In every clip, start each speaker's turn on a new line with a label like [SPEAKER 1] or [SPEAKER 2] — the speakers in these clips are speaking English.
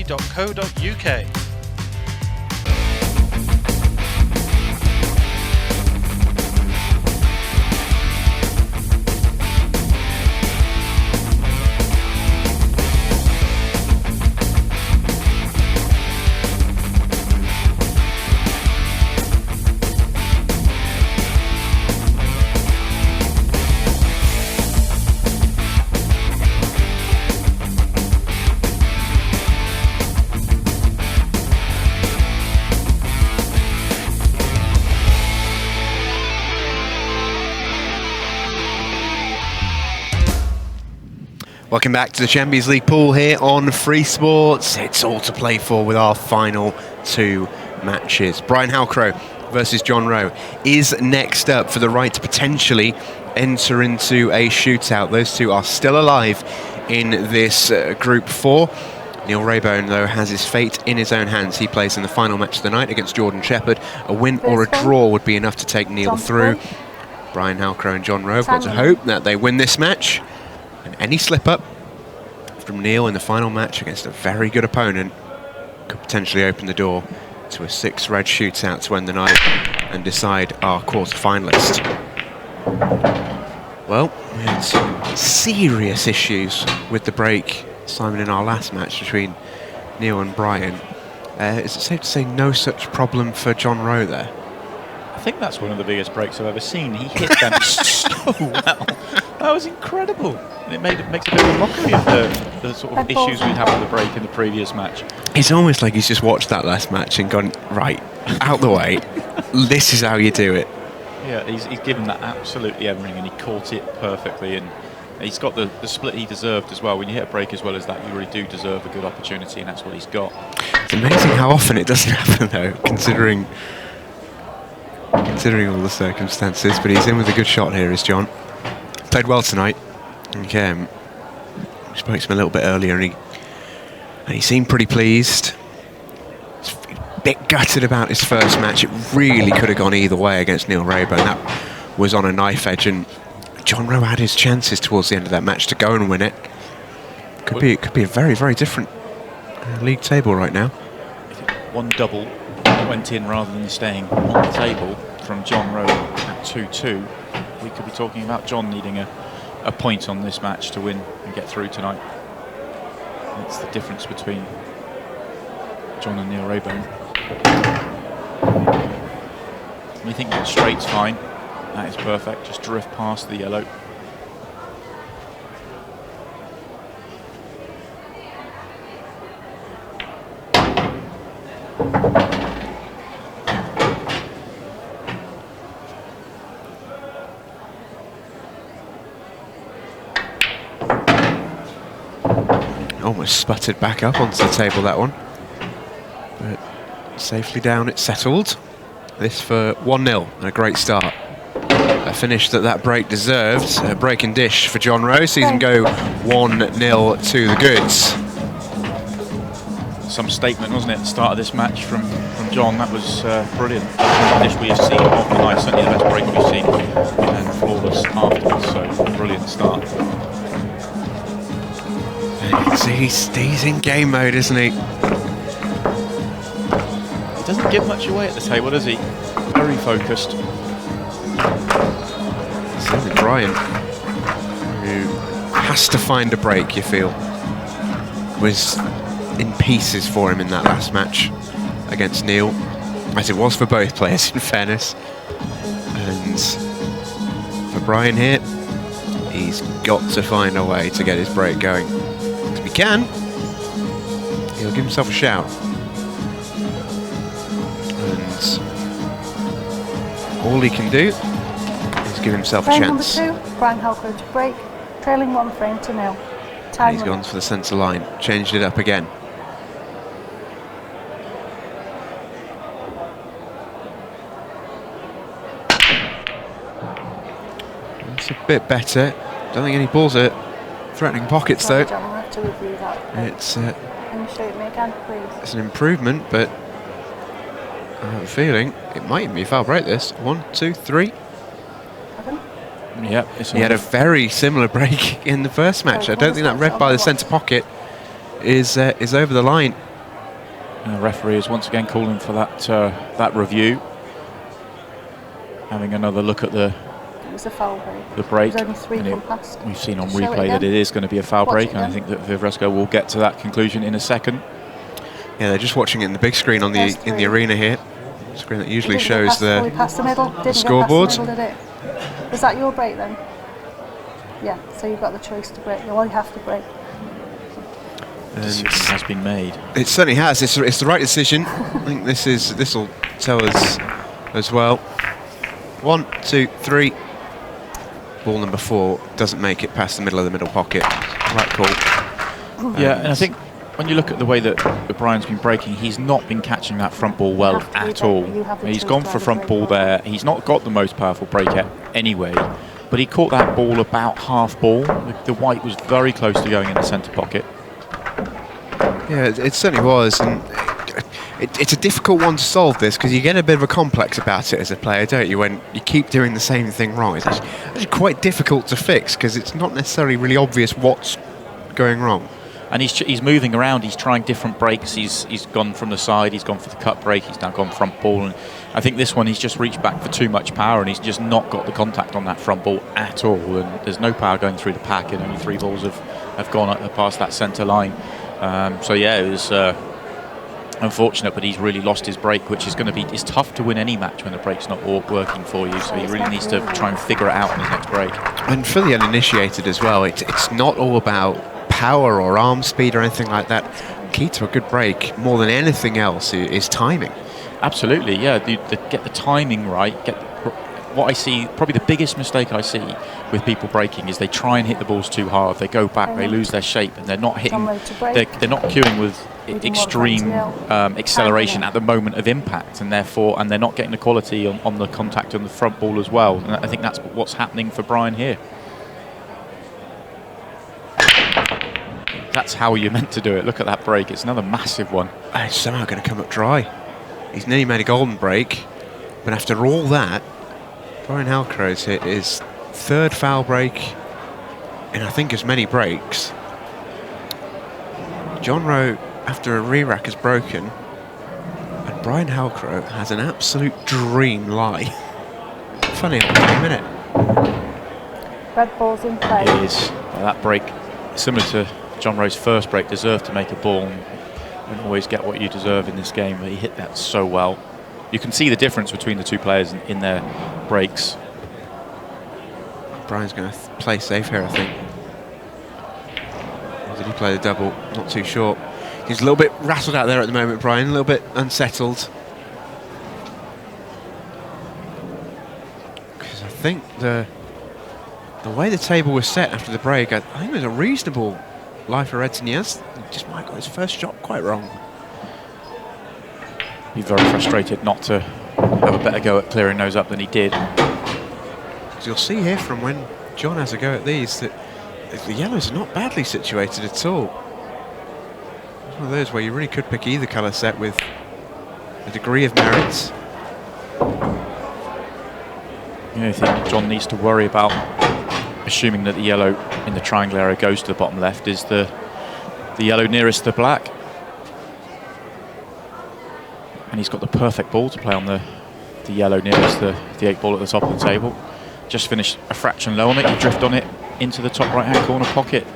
[SPEAKER 1] www.w.E.P.F.co.uk.
[SPEAKER 2] Welcome back to the Champions League pool here on Free Sports. It's all to play for with our final two matches. Brian Halcrow versus John Rowe is next up for the right to potentially enter into a shootout. Those two are still alive in this Group 4. Neil Raybone, though, has his fate in his own hands. He plays in the final match of the night against Jordan Shepherd. A win or a draw would be enough to take Neil through. Brian Halcrow and John Rowe have got to hope that they win this match. And any slip-up from Neil in the final match against a very good opponent could potentially open the door to a 6-red shootout to end the night and decide our quarter-finalist. Well, we had some serious issues with the break, Simon, in our last match between Neil and Brian. Is it safe to say no such problem for John Rowe there?
[SPEAKER 3] I think that's one of the biggest breaks I've ever seen. He hit them so well. That was incrediable. It makes a bit of a mockery of the sort of issues we had with the break in the previous match.
[SPEAKER 2] It's almost like he's just watched that last match and gone, right, out the way, this is how you do it.
[SPEAKER 3] Yeah, he's given that absolutely everything, and he caught it perfectly, and he's got the split he deserved as well. When you hit a break as well as that, you really do deserve a good opportunity, and that's what he's got.
[SPEAKER 2] It's amazing how often it doesn't happen, though, considering all the circumstances, but he's in with a good shot here, is John. Played well tonight. Okay, we spoke to him a little bit earlier, and he seemed pretty pleased. He's a bit gutted about his first match. It really could have gone either way against Neil Raybone. That was on a knife edge, and John Rowe had his chances towards the end of that match to go and win it. Could be a very, very different league table right now.
[SPEAKER 3] One double went in rather than staying on the table from John Rowe at 2-2. We could be talking about John needing a point on this match to win and get through tonight. That's the difference between John and Neil Raybone. We think that straight's fine. That is perfect. Just drift past the yellow.
[SPEAKER 2] Almost sputtered back up onto the table, that one. But safely down, it's settled. This for 1-0, and a great start. A finish that break deserved. A break and dish for John Rowe. Sees him go 1-0 to the goods.
[SPEAKER 3] Some statement, wasn't it, at the start of this match from John? That was brilliant. The dish we have seen of the night, certainly the best break we've seen, and flawless afterwards, so brilliant start.
[SPEAKER 2] He's in game mode, isn't he?
[SPEAKER 3] He doesn't give much away at the table, does he? Very focused.
[SPEAKER 2] Certainly Brian, who has to find a break, you feel, was in pieces for him in that last match against Neil, as it was for both players, in fairness. And for Brian here, he's got to find a way to get his break going. If he can, he'll give himself a shout. And all he can do is give himself a chance.
[SPEAKER 4] Number 2, Brian Halcrow to break, trailing 1 frame to 0.
[SPEAKER 2] And he's gone for the centre line, changed it up again. It's a bit better. Don't think any balls are threatening pockets though. It's
[SPEAKER 4] Can you show it me again, please?
[SPEAKER 2] It's an improvement, but I have a feeling it might even be a foul break. This 1, 2, 3.
[SPEAKER 3] Yep,
[SPEAKER 2] he had a very similar break in the first match. I don't think that red by the centre pocket is over the line.
[SPEAKER 3] And the referee is once again calling for that review. Having another look at
[SPEAKER 4] It was a foul break.
[SPEAKER 3] the break.
[SPEAKER 4] There's only 3
[SPEAKER 3] And
[SPEAKER 4] come past.
[SPEAKER 3] we've seen on
[SPEAKER 4] Show it
[SPEAKER 3] replay that
[SPEAKER 4] again.
[SPEAKER 3] it is going to be a foul
[SPEAKER 4] Watch
[SPEAKER 3] break,
[SPEAKER 4] it
[SPEAKER 3] and I
[SPEAKER 4] again.
[SPEAKER 3] think that Vivresco will get to that conclusion in a second.
[SPEAKER 2] Yeah, they're just watching it in the big screen on
[SPEAKER 4] There's
[SPEAKER 2] in the
[SPEAKER 4] 3.
[SPEAKER 2] arena here. Screen that usually
[SPEAKER 4] Didn't get
[SPEAKER 2] shows
[SPEAKER 4] past fully
[SPEAKER 2] the
[SPEAKER 4] past the middle. Didn't get
[SPEAKER 2] scoreboard.
[SPEAKER 4] past the middle, did it? Was that your break then? Yeah, so you've got the choice to break. You only have to break.
[SPEAKER 3] Decision has been made.
[SPEAKER 2] It certainly has. It's the right decision. I think this will tell us as well. 1, 2, 3. Ball number 4 doesn't make it past the middle of the middle pocket. Right call.
[SPEAKER 3] Yeah, and I think when you look at the way that Brian's been breaking, he's not been catching that front ball well
[SPEAKER 4] have to
[SPEAKER 3] at
[SPEAKER 4] be
[SPEAKER 3] all.
[SPEAKER 4] there. You have the
[SPEAKER 3] He's
[SPEAKER 4] choice
[SPEAKER 3] gone
[SPEAKER 4] to
[SPEAKER 3] for
[SPEAKER 4] either
[SPEAKER 3] front
[SPEAKER 4] break
[SPEAKER 3] ball
[SPEAKER 4] or
[SPEAKER 3] there. He's not got the most powerful break anyway, but he caught that ball about half ball. The white was very close to going in the centre pocket.
[SPEAKER 2] Yeah, it certainly was. And it's a difficult one to solve this because you get a bit of a complex about it as a player, don't you, when you keep doing the same thing wrong. It's actually quite difficult to fix because it's not necessarily really obvious what's going wrong.
[SPEAKER 3] And he's moving around, he's trying different breaks, he's gone from the side, he's gone for the cut break, he's now gone front ball, and I think this one he's just reached back for too much power and he's just not got the contact on that front ball at all, and there's no power going through the pack, and only 3 balls have gone past that centre line. So yeah, it was unfortunate, but he's really lost his break, which is going to be, it's tough to win any match when the break's not working for you, so he really needs to try and figure it out on his next break.
[SPEAKER 2] And for the uninitiated as well, it's not all about power or arm speed or anything like that. Key to a good break, more than anything else, is timing.
[SPEAKER 3] Absolutely, yeah. Get the timing right. What I see, probably the biggest mistake I see with people breaking is they try and hit the balls too hard. They go back, they lose their shape, and they're not hitting. They're not cueing with extreme acceleration at the moment of impact, and therefore, they're not getting the quality on the contact on the front ball as well. And I think that's what's happening for Brian here. That's how you're meant to do it. Look at that break. It's another massive one.
[SPEAKER 2] It's somehow going to come up dry. He's nearly made a golden break, but after all that, Brian Halcrow's hit his 3rd foul break in I think as many breaks. John Rowe, after a re-rack, has broken, and Brian Halcrow has an absolute dream lie. Funny how it came in it.
[SPEAKER 4] Red ball's in play.
[SPEAKER 3] It is. That break, similar to John Rowe's first break, deserved to make a ball. You don't always get what you deserve in this game, but he hit that so well. You can see the difference between the two players in their breaks.
[SPEAKER 2] Brian's going to play safe here, I think. Or did he play the double? Not too sure. He's a little bit rattled out there at the moment, Brian, a little bit unsettled. Because I think the way the table was set after the break, I think it was a reasonable lie for Edson. Yes, just might got his first shot quite wrong.
[SPEAKER 3] He's very frustrated not to have a better go at clearing those up than he did.
[SPEAKER 2] So you'll see here from when John has a go at these that the yellows are not badly situated at all. It's one of those where you really could pick either colour set with a degree of merit.
[SPEAKER 3] The only thing John needs to worry about, assuming that the yellow in the triangle area goes to the bottom left, is the yellow nearest the black. And he's got the perfect ball to play on the yellow nearest the 8 ball at the top of the table. Just finished a fraction low on it, you drift on it into the top right hand corner pocket.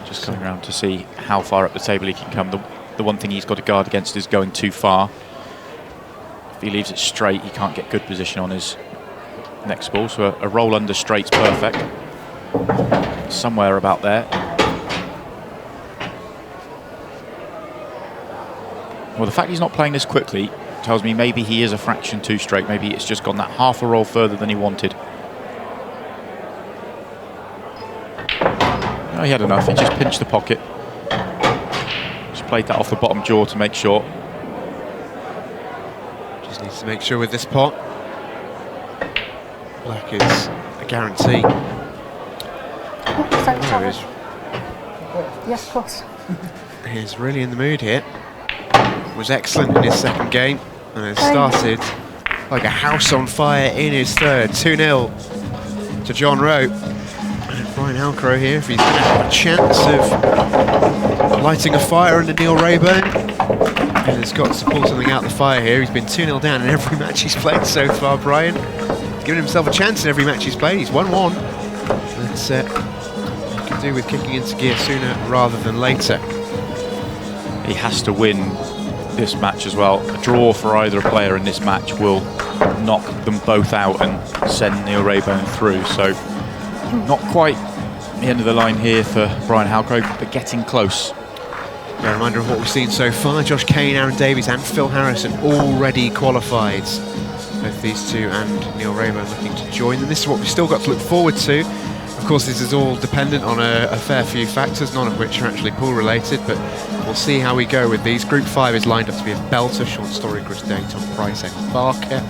[SPEAKER 3] Just coming around to see how far up the table he can come. The one thing he's got to guard against is going too far. If he leaves it straight, he can't get good position on his next ball, so a roll under straight's perfect. Somewhere about there. Well, the fact he's not playing this quickly tells me maybe he is a fraction too straight. Maybe it's just gone that half a roll further than he wanted. No, he had enough. He just pinched the pocket. Just played that off the bottom jaw to make sure.
[SPEAKER 2] Just needs to make sure with this pot. Black is a guarantee. There he is.
[SPEAKER 4] Yes, of course.
[SPEAKER 2] He's really in the mood here. Was excellent in his second game and has started like a house on fire in his third. 2-0 to John Rowe. And Brian Halcrow here, if he's going to have a chance of lighting a fire under Neil Rayburn, and has got to pull something out of the fire here. He's been 2-0 down in every match he's played so far, Brian. He's given himself a chance in every match he's played. He's 1-1. That's he can do with kicking into gear sooner rather than later.
[SPEAKER 3] He has to win this match as well. A draw for either player in this match will knock them both out and send Neil Rayburn through. So not quite the end of the line here for Brian Halcrow, but getting close.
[SPEAKER 2] A reminder of what we've seen so far. Josh Kane, Aaron Davies and Phil Harrison already qualified. Both these two and Neil Rayburn looking to join them. This is what we've still got to look forward to. Of course, this is all dependent on a fair few factors, none of which are actually pool related, but we'll see how we go with these. Group 5 is lined up to be a belter. Sean Story, Chris Dayton, Price, Evan Barker,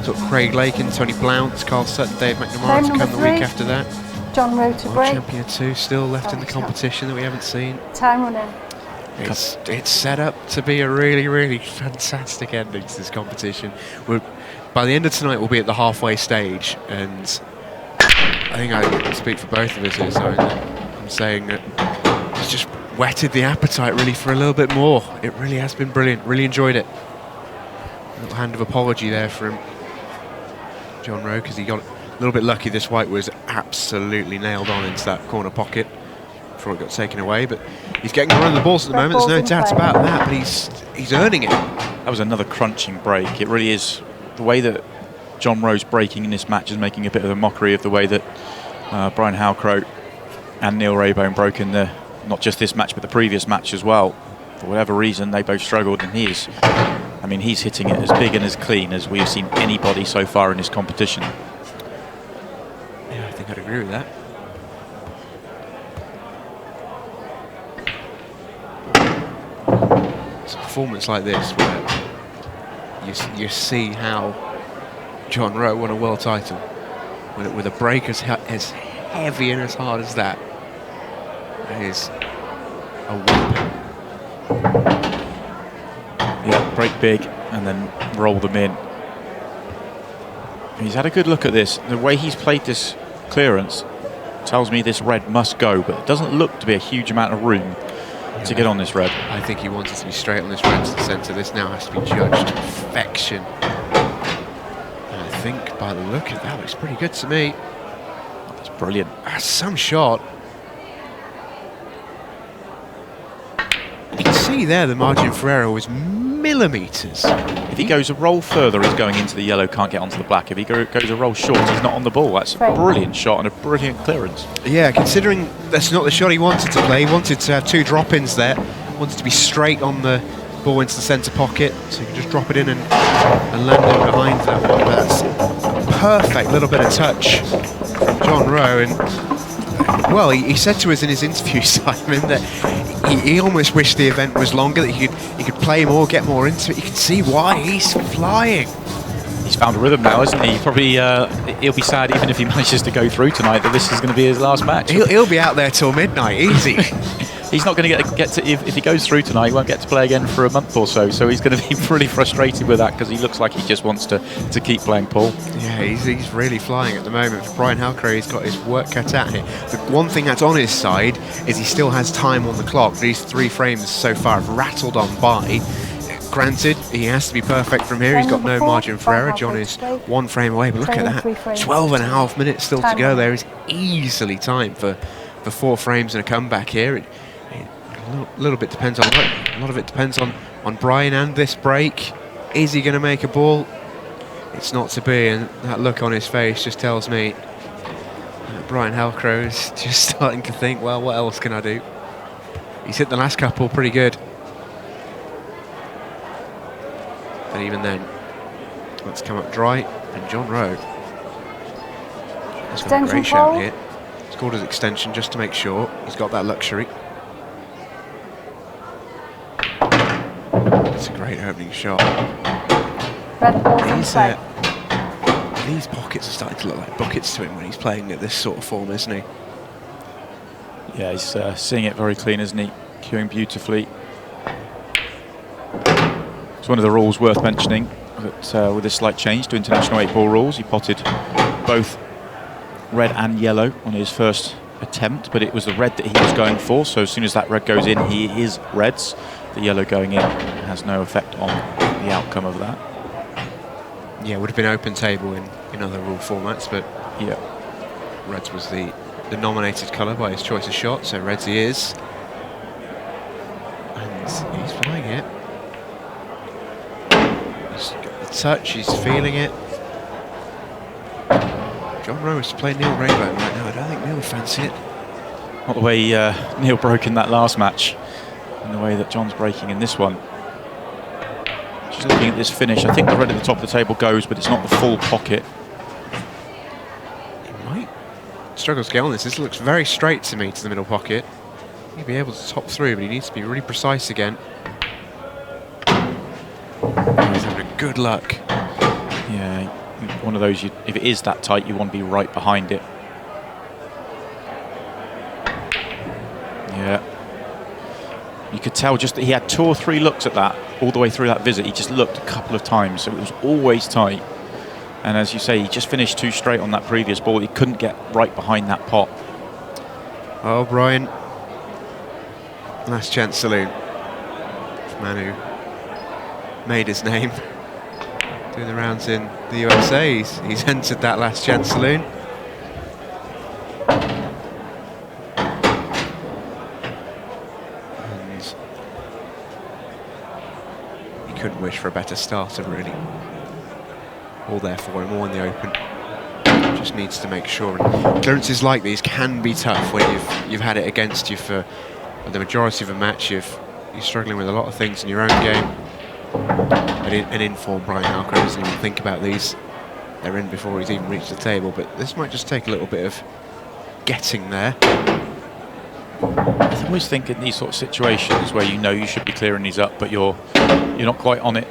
[SPEAKER 2] sort of Craig Lakin, Tony Blount, Carl Sutton, Dave McNamara to come the week after that.
[SPEAKER 4] John Rowe to break.
[SPEAKER 2] Champion 2 still left in the competition that we haven't seen.
[SPEAKER 4] Time running.
[SPEAKER 2] It's set up to be a really, really fantastic ending to this competition. By the end of tonight, we'll be at the halfway stage, and I think I can speak for both of us here, so I'm saying that it's just whetted the appetite really for a little bit more. It really has been brilliant. Really enjoyed it. A little hand of apology there from John Rowe, because he got a little bit lucky. This white was absolutely nailed on into that corner pocket before it got taken away, but he's getting around the balls at the moment, there's no doubt about that, but he's earning it.
[SPEAKER 3] That was another crunching break. It really is. The way that John Rowe's breaking in this match is making a bit of a mockery of the way that Brian Halcrow and Neil Rayburn broke in not just this match but the previous match as well. For whatever reason, they both struggled, and he's hitting it as big and as clean as we have seen anybody so far in this competition.
[SPEAKER 2] Yeah, I think I'd agree with that. It's a performance like this where you see how John Rowe won a world title with a break as heavy and as hard as that. That is a weapon.
[SPEAKER 3] Yeah, break big and then roll them in. He's had a good look at this. The way he's played this clearance tells me this red must go, but it doesn't look to be a huge amount of room to get on this red.
[SPEAKER 2] I think he wants it to be straight on this red to the centre. This now has to be judged to perfection. And I think by the look of that, looks pretty good to me.
[SPEAKER 3] That's brilliant.
[SPEAKER 2] That's some shot. You can see there the margin for error was millimetres.
[SPEAKER 3] If he goes a roll further, he's going into the yellow, can't get onto the black. If he goes a roll short, he's not on the ball. That's a brilliant shot and a brilliant clearance.
[SPEAKER 2] Yeah, considering that's not the shot he wanted to play. He wanted to have two drop-ins there. Wanted to be straight on the ball into the centre pocket, so he can just drop it in and land it behind that one. But that's a perfect little bit of touch from John Rowe. And well, he said to us in his interview, Simon, that he almost wished the event was longer, that he could play more, get more into it. You can see why he's flying.
[SPEAKER 3] He's found a rhythm now, isn't he? Probably he'll be sad even if he manages to go through tonight that this is going to be his last match.
[SPEAKER 2] He'll be out there till midnight, easy.
[SPEAKER 3] He's not going to get to, if he goes through tonight, he won't get to play again for a month or so. So he's going to be really frustrated with that, because he looks like he just wants to keep playing pool. Yeah,
[SPEAKER 2] he's really flying at the moment. For Brian Halcrow, he's got his work cut out here. The one thing that's on his side is he still has time on the clock. These 3 frames so far have rattled on by. Granted, he has to be perfect from here. He's got no margin for error. John is 1 frame away, but look at that. 12.5 minutes still to go. There is easily time for 4 frames and a comeback here. A little bit depends on a lot of it depends on Brian and this break. Is he going to make a ball? It's not to be, and that look on his face just tells me that Brian Halcrow is just starting to think, well, what else can I do? He's hit the last couple pretty good, but even then, let's come up dry. And John Rowe has got a great shout here. Scored his extension just to make sure he's got that luxury. It's a great opening shot. These pockets are starting to look like buckets to him when he's playing at this sort of form, isn't he?
[SPEAKER 3] Yeah, he's seeing it very clean, isn't he? Cueing beautifully. It's one of the rules worth mentioning. But with a slight change to international 8-ball rules, he potted both red and yellow on his first attempt, but it was the red that he was going for, so as soon as that red goes in, he is reds. The yellow going in has no effect on the outcome of that.
[SPEAKER 2] Yeah, it would have been open table in other rule formats, but
[SPEAKER 3] Yeah.
[SPEAKER 2] reds was the nominated colour by his choice of shot, so reds he is. And he's flying it. He's got the touch, he's feeling it. John Rowe is playing Neil Rainbow right now. I don't think Neil would fancy it.
[SPEAKER 3] Not the way Neil broke in that last match, and the way that John's breaking in this one. Just looking at this finish, I think the red at the top of the table goes, but it's not the full pocket.
[SPEAKER 2] He might struggle to get on this. This looks very straight to me, to the middle pocket. He'll be able to top through, but he needs to be really precise again. He's having a good luck.
[SPEAKER 3] Yeah, one of those, if it is that tight, you want to be right behind it. Yeah. You could tell just that he had 2 or 3 looks at that all the way through that visit. He just looked a couple of times, so it was always tight. And as you say, he just finished too straight on that previous ball. He couldn't get right behind that pot.
[SPEAKER 2] Oh, Brian. Last chance saloon. Man who made his name doing the rounds in the USA. He's entered that last chance saloon. And he couldn't wish for a better starter, really. All there for him, all in the open. Just needs to make sure. And clearances like these can be tough when you've had it against you for the majority of a match. You're struggling with a lot of things in your own game. An informed Brian Halcrow doesn't even think about these. They're in before he's even reached the table, but this might just take a little bit of getting there.
[SPEAKER 3] I always think in these sort of situations where you know you should be clearing these up, but you're not quite on it,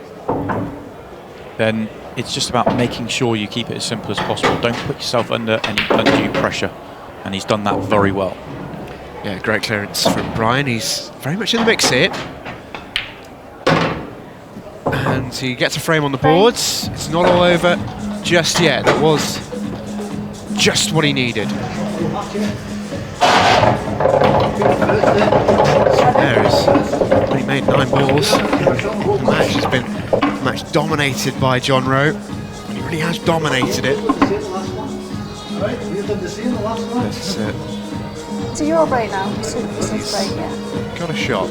[SPEAKER 3] then it's just about making sure you keep it as simple as possible. Don't put yourself under any undue pressure, and he's done that very well.
[SPEAKER 2] Yeah, great clearance from Brian. He's very much in the mix here. And he gets a frame on the boards. It's not all over just yet. That was just what he needed. So there is, he made 9 balls. The match has been dominated by John Rowe. He really has dominated it.
[SPEAKER 4] Is it your break now? It's his break, yeah.
[SPEAKER 2] Got a shot.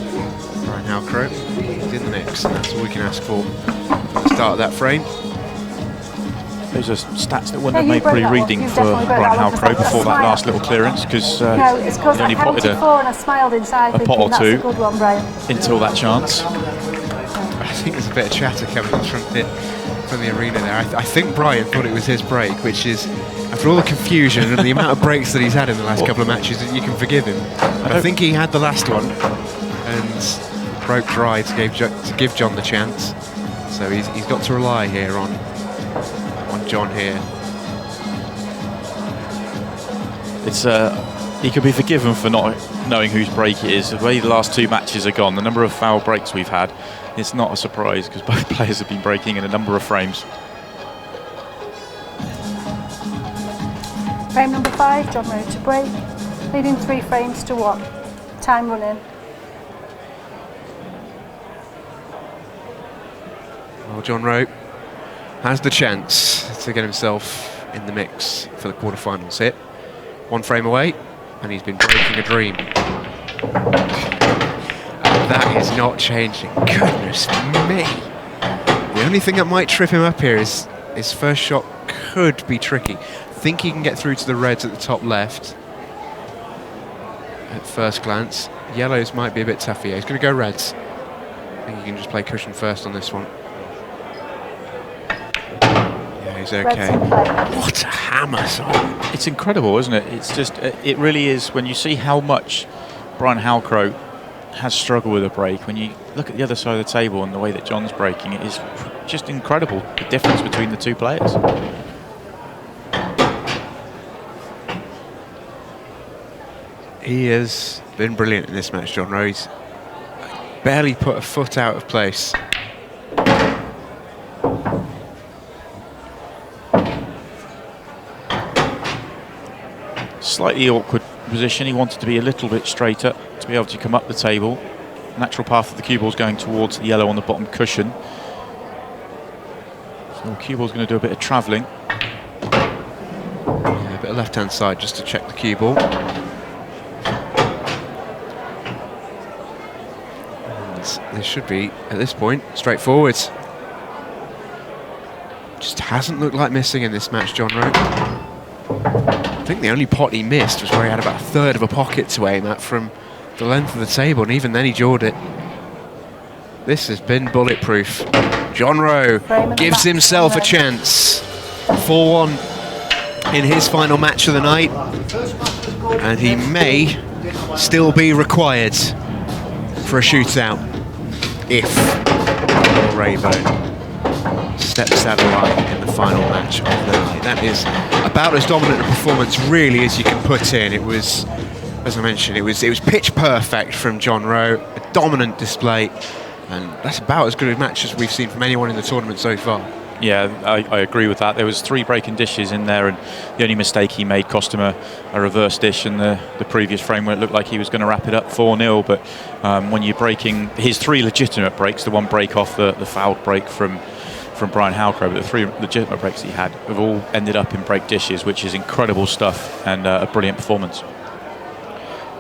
[SPEAKER 2] Brian Halcrow is in the mix, and that's all we can ask for at the start of that frame.
[SPEAKER 3] Those are stats that wouldn't have made pretty reading for Brian Halcrow before that last little clearance, because he only potted a pot or 2 until that chance.
[SPEAKER 2] I think there's a bit of chatter coming from the arena there. I think Brian thought it was his break, which is, after all the confusion and the amount of breaks that he's had in the last couple of matches, you can forgive him. But I think he had the last one and broke dry to give John the chance. So he's got to rely here on John here.
[SPEAKER 3] It's he could be forgiven for not knowing whose break it is. The way the last 2 matches are gone, the number of foul breaks we've had, it's not a surprise because both players have been breaking in a number of frames.
[SPEAKER 4] Frame number 5, John Rowe to break. Leading 3 frames to 1. Time running.
[SPEAKER 2] Well, John Rowe has the chance to get himself in the mix for the quarterfinals hit. 1 frame away, and he's been breaking a dream. And that is not changing. Goodness me. The only thing that might trip him up here is his first shot could be tricky. I think he can get through to the reds at the top left at first glance. Yellows might be a bit tougher here. He's going to go reds. I think he can just play cushion first on this one. He's okay. What a hammer, Simon.
[SPEAKER 3] It's incredible, isn't it? It's just, it really is. When you see how much Brian Halcrow has struggled with a break, when you look at the other side of the table and the way that John's breaking, it is just incredible, the difference between the 2 players.
[SPEAKER 2] He has been brilliant in this match, John Rowe. He's barely put a foot out of place.
[SPEAKER 3] Slightly awkward position. He wanted to be a little bit straighter to be able to come up the table. Natural path of the cue ball's going towards the yellow on the bottom cushion. So the cue ball's going to do a bit of travelling.
[SPEAKER 2] Yeah, a bit of left-hand side just to check the cue ball. This should be, at this point, straightforward. Just hasn't looked like missing in this match, John Rowe. I think the only pot he missed was where he had about a third of a pocket to aim at from the length of the table, and even then he jawed it. This has been bulletproof. John Rowe gives himself a chance. 4-1 in his final match of the night, and he may still be required for a shootout if Raybone steps out of line in the final match of the night. That is about as dominant a performance really as you can put in. It was, as I mentioned, it was pitch perfect from John Rowe, a dominant display, and that's about as good a match as we've seen from anyone in the tournament so far.
[SPEAKER 3] Yeah, I agree with that. There was 3 breaking dishes in there, and the only mistake he made cost him a reverse dish in the previous frame where it looked like he was going to wrap it up 4-0. But when you're breaking his 3 legitimate breaks, the one break off the fouled break from Brian Halcrow, but the 3 legitimate breaks he had have all ended up in break dishes, which is incredible stuff and a brilliant performance.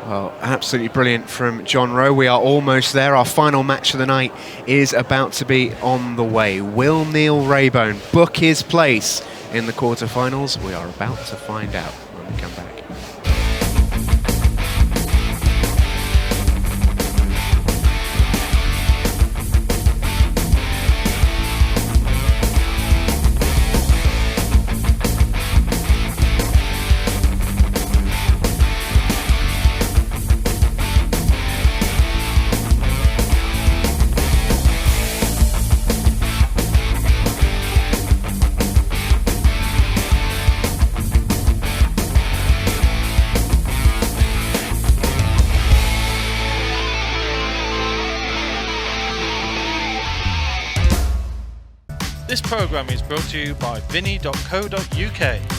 [SPEAKER 2] Well, absolutely brilliant from John Rowe. We are almost there. Our final match of the night is about to be on the way. Will Neil Raybone book his place in the quarterfinals? We are about to find out when we come back.
[SPEAKER 1] This programme is brought to you by vinny.co.uk.